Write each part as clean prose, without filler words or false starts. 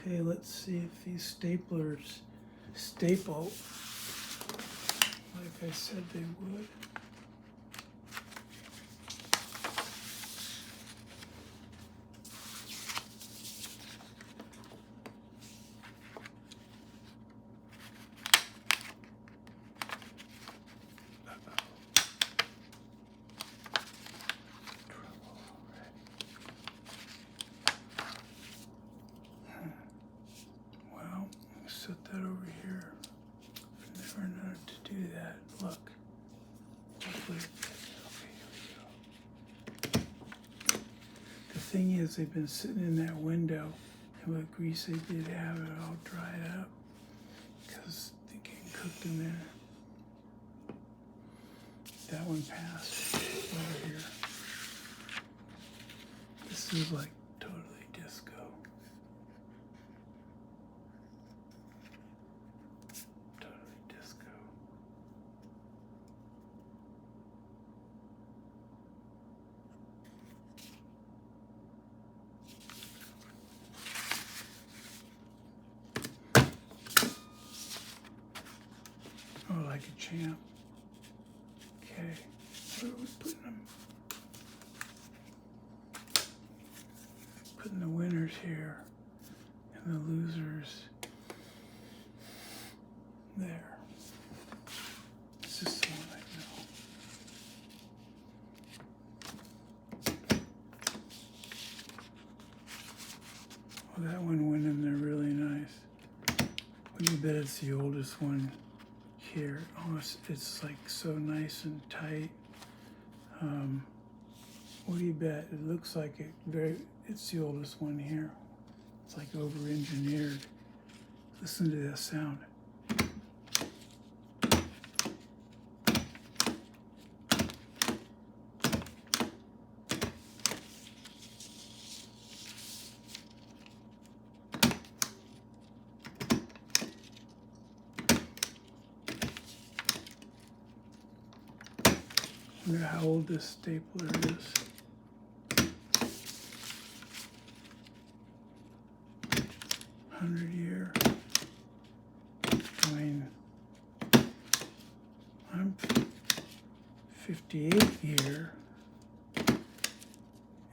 Okay, let's see if these staplers staple like I said they would. Well, set that over here. I've never known it to do that. Look. Hopefully. Okay, here we go. The thing is, they've been sitting in that window, and with grease they did have it all dried up because they getting cooked in there. That one passed over here. This is like totally disco. Totally disco. Oh, like a champ. Okay, where are we putting them? Putting the winners here and the losers there. This is the one I know. Well, that one went in there really nice. Well, you bet it's the oldest one here. Oh, it's like so nice and tight. What do you bet? It looks like it's the oldest one here. It's like over-engineered. Listen to that sound. I wonder how old this stapler is. 100-year. I mean, I'm 58 year,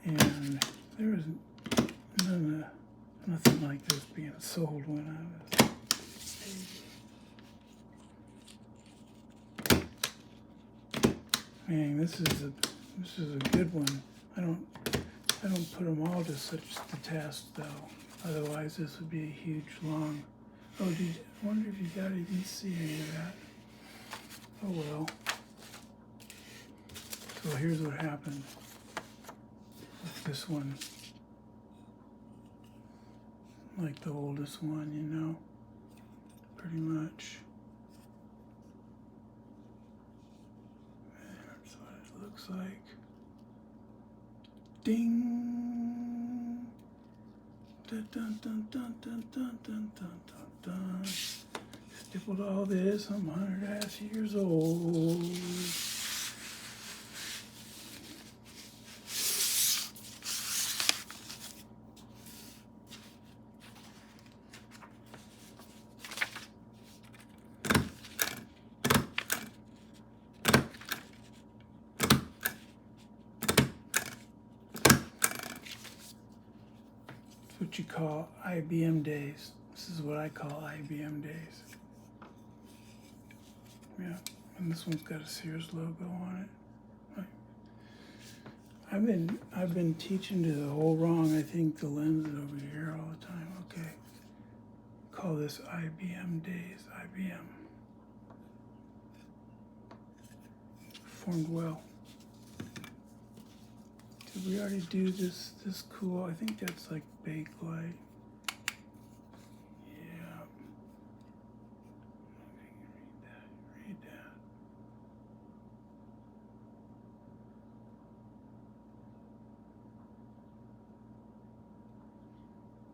and there was nothing like this being sold when I was a baby. Man, this is a good one. I don't put them all to such the test though. Otherwise, this would be a huge long. Oh, I wonder if you didn't see any of that. Oh well. So here's what happened with this one. Like the oldest one, you know, pretty much. That's what it looks like. Ding! Dun, dun, dun, dun, dun, dun, dun, dun, dun, dun. Stippled all this, I'm 100 years old. What you call IBM days. This is what I call IBM days. Yeah, and this one's got a Sears logo on it. I've been teaching to the whole wrong. I think the lens is over here all the time. Okay, call this IBM days. IBM formed well. Did we already do this cool? I think that's like Bakelite. Yeah. Read that.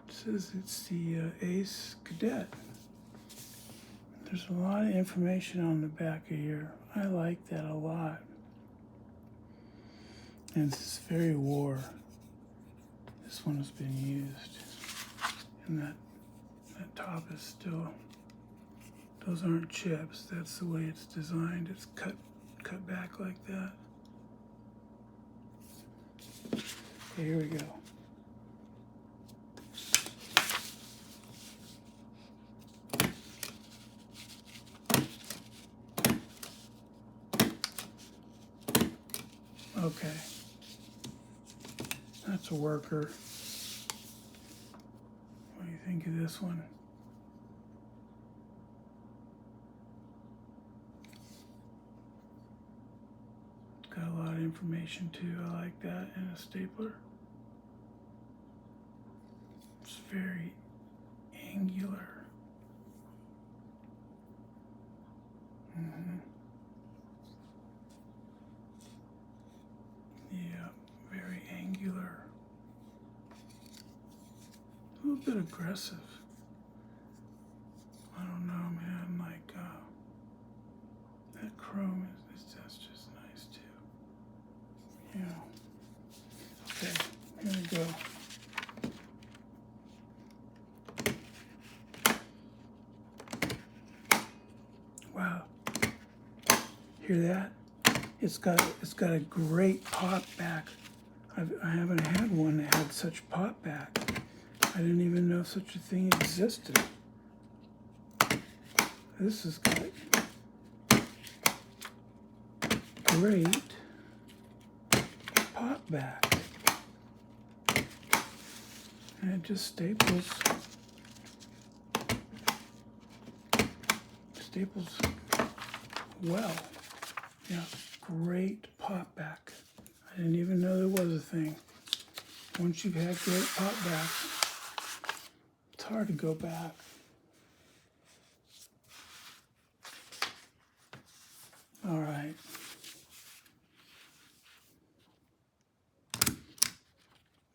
It says it's the Ace Cadet. There's a lot of information on the back of here. I like that a lot. And it's very war. This one has been used in that That top is still, those aren't chips. That's the way it's designed. It's cut back like that. Okay, here we go. Okay, that's a worker. What do you think of this one? Got a lot of information too. I like that in a stapler. It's very angular. Yeah, very angular. A little bit aggressive. I don't know, man. Like that chrome that's just nice too. Yeah. Okay, here we go. Wow. Hear that? It's got a great pop back. I haven't had one that had such pop back. I didn't even know such a thing existed. This has got great pop back. And it just staples well. Yeah, great pop back. I didn't even know there was a thing. Once you've had great pop back, it's hard to go back. All right.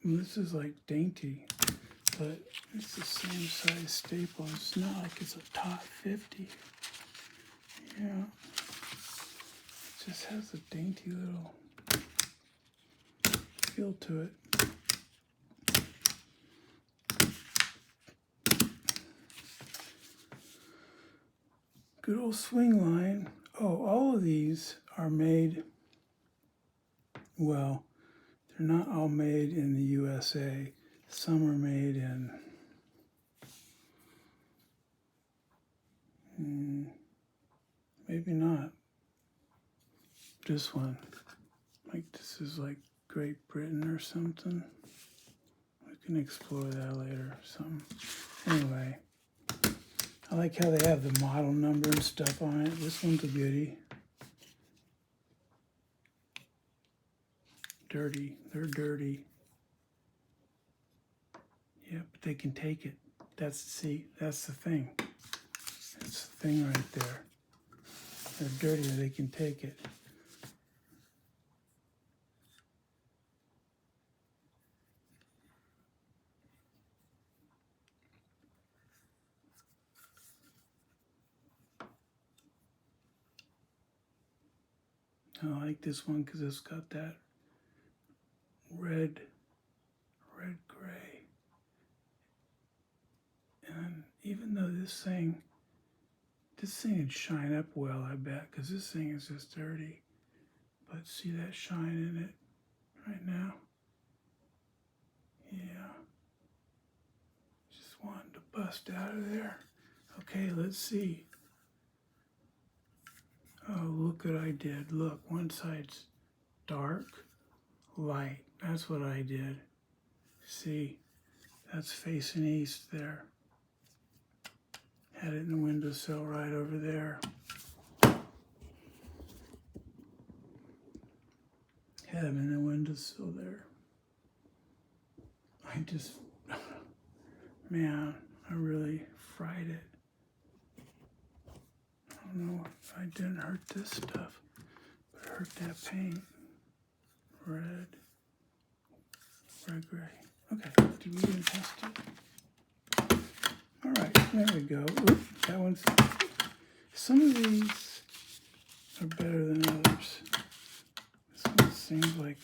And this is like dainty, but it's the same size staple. It's not like it's a top 50. Yeah. It just has a dainty little feel to it. Good old swing line. Oh, all of these are made, well, they're not all made in the USA. Some are made in maybe not. This one, like this is like Great Britain or something. We can explore that later or something. Anyway, I like how they have the model number and stuff on it. This one's a goodie. Dirty, they're dirty. Yeah, but they can take it. That's the thing. That's the thing right there. They're dirty, they can take it. I like this one because it's got that red gray. And even though this thing would shine up well, I bet, because this thing is just dirty. But see that shine in it right now? Yeah. Just wanted to bust out of there. Okay, let's see. Oh, look what I did. Look, one side's dark, light. That's what I did. See, that's facing east there. Had it in the windowsill right over there. Had them in the windowsill there. I just, man, I really fried it. I don't know if I didn't hurt this stuff, but it hurt that paint. Red gray. Okay, did we even test it? All right, there we go. Oop, that one's, some of these are better than others. This one seems like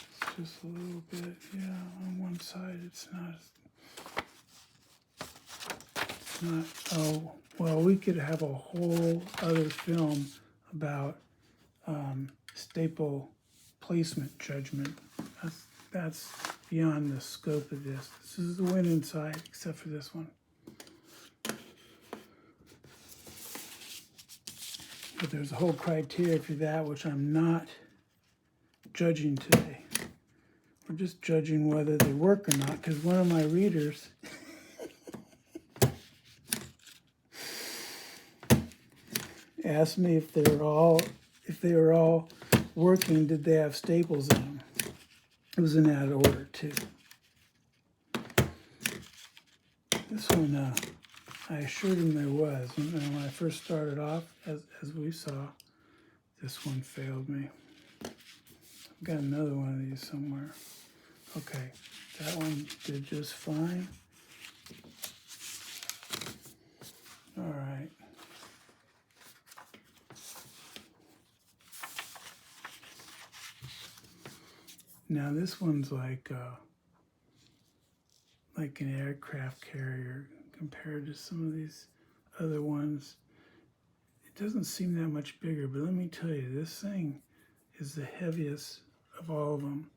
it's just a little bit. Yeah, on one side it's not, oh, well, we could have a whole other film about staple placement judgment. That's beyond the scope of this. This is the win inside, except for this one. But there's a whole criteria for that, which I'm not judging today. We're just judging whether they work or not, because one of my readers asked me if they were all working, did they have staples in them? It was in that order too. This one, I assured him there was. And when I first started off, as we saw, this one failed me. I've got another one of these somewhere. Okay, that one did just fine. All right. Now this one's like an aircraft carrier compared to some of these other ones. It doesn't seem that much bigger, but let me tell you, this thing is the heaviest of all of them.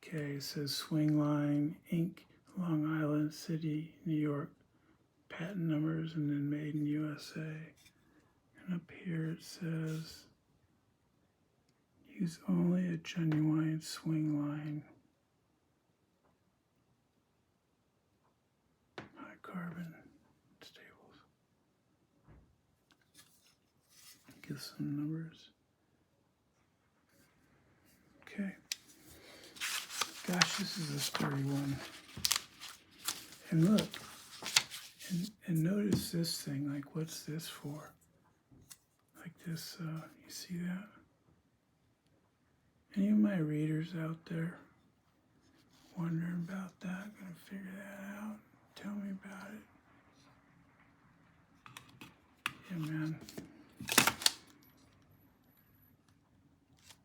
Okay, it says Swing Line, Inc., Long Island City, New York, patent numbers, and then made in USA. And up here it says, use only a genuine swing line. High carbon staples. Give some numbers. Okay. Gosh, this is a sturdy one. And look, and notice this thing, like what's this for? Like this, you see that? Any of my readers out there wondering about that? Gonna figure that out? Tell me about it. Yeah, man.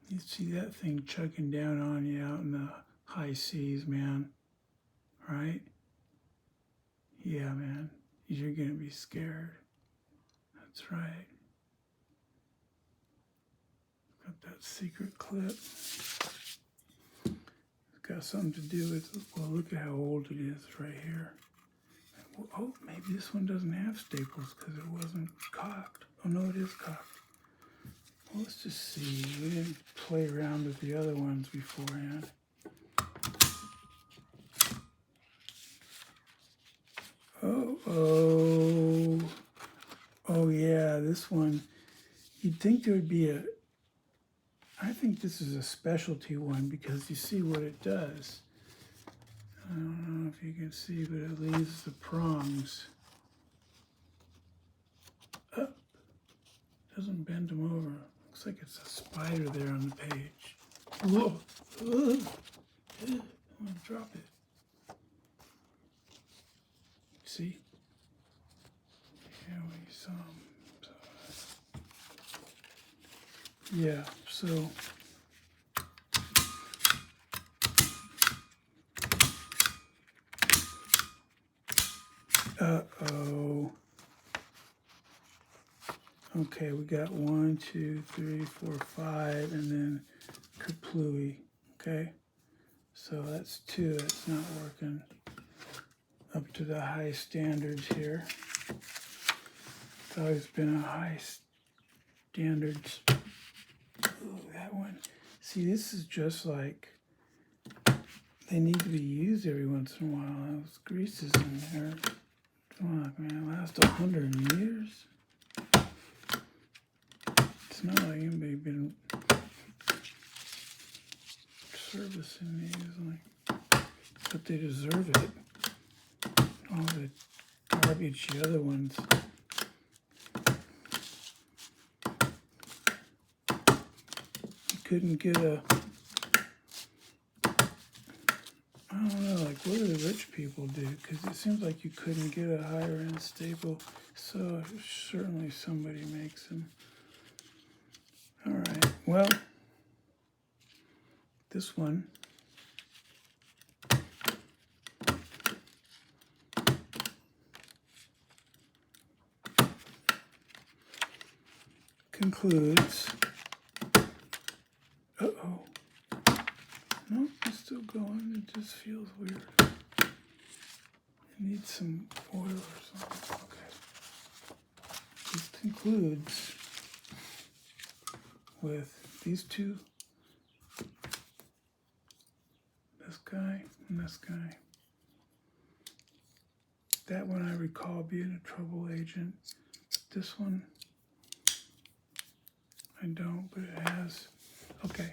You see that thing chugging down on you out in the high seas, man. Right? Yeah, man. You're gonna be scared. That's right. Got that secret clip. It's got something to do with, well, look at how old it is right here. Oh, maybe this one doesn't have staples because it wasn't cocked. Oh, no, it is cocked. Well, let's just see. We didn't play around with the other ones beforehand. Oh, yeah, this one. You'd think there would be I think this is a specialty one because you see what it does. I don't know if you can see, but it leaves the prongs up. Doesn't bend them over. Looks like it's a spider there on the page. Whoa! I'm gonna drop it. See? Yeah, we saw them. Yeah, so uh-oh. Okay, we got 1, 2, 3, 4, 5, and then kaplooey. Okay, so that's 2. That's not working up to the high standards here. It's always been a high standards. Ooh, that one. See, this is just like they need to be used every once in a while. Those greases in there. Fuck, man, last 100 years. It's not like anybody been servicing these, but they deserve it. All the garbage, the other ones. You couldn't get I don't know, like what do the rich people do? Because it seems like you couldn't get a higher end staple, so certainly somebody makes them. All right, well, this one concludes. Uh-oh. No, it's still going. It just feels weird. It needs some oil or something. Okay. This concludes with these two. This guy and this guy. That one I recall being a trouble agent. This one, I don't, but it has. Okay.